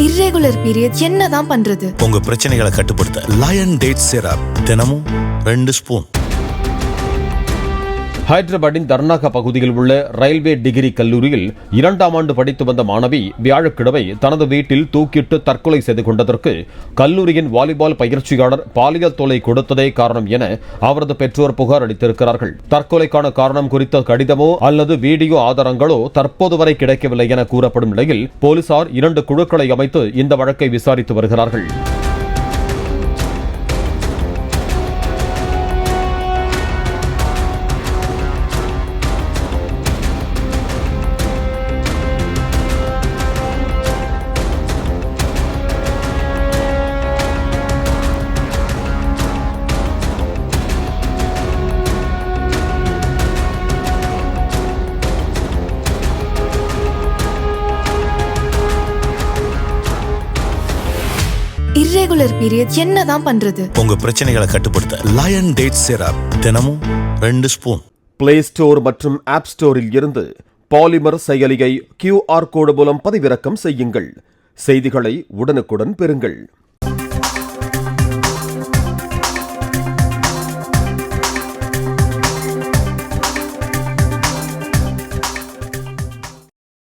Irregular period என்னதான் பண்றது? உங்க பிரச்சனைகளை கட்டுப்படுத்த லயன் டேட் சிரப் தினமும் 2 ஸ்பூன். ஹைதராபாத்தின் தர்னாகா பகுதியில் உள்ள ரயில்வே டிகிரி கல்லூரியில் 2ஆம் ஆண்டு படித்து வந்த மாணவி வியாழக்கிழமை தனது வீட்டில் தூக்கிட்டு தற்கொலை செய்து கொண்டதற்கு கல்லூரியின் வாலிபால் பயிற்சியாளர் பாலியல் தொல்லை கொடுத்ததே காரணம் என அவரது பெற்றோர் புகார் அளித்திருக்கிறார்கள். தற்கொலைக்கான காரணம் குறித்த கடிதமோ அல்லது வீடியோ ஆதாரங்களோ தற்போது வரை கிடைக்கவில்லை என கூறப்படும் நிலையில் போலீசார் 2 குழுக்களை அமைத்து இந்த வழக்கை விசாரித்து வருகிறார்கள். இர்ரெகுலர் பீரியட் என்னதான் பண்றது? உங்க பிரச்சனைகளை கட்டுப்படுத்த லயன் டேட் சிரப் தினமும் 2 ஸ்பூன். பிளே ஸ்டோர் மற்றும் ஆப் ஸ்டோரில் இருந்து பாலிமர் செயலியை QR கோடு மூலம் பதிவிறக்கம் செய்யுங்கள். செய்திகளை உடனுக்குடன் பெறுங்கள்.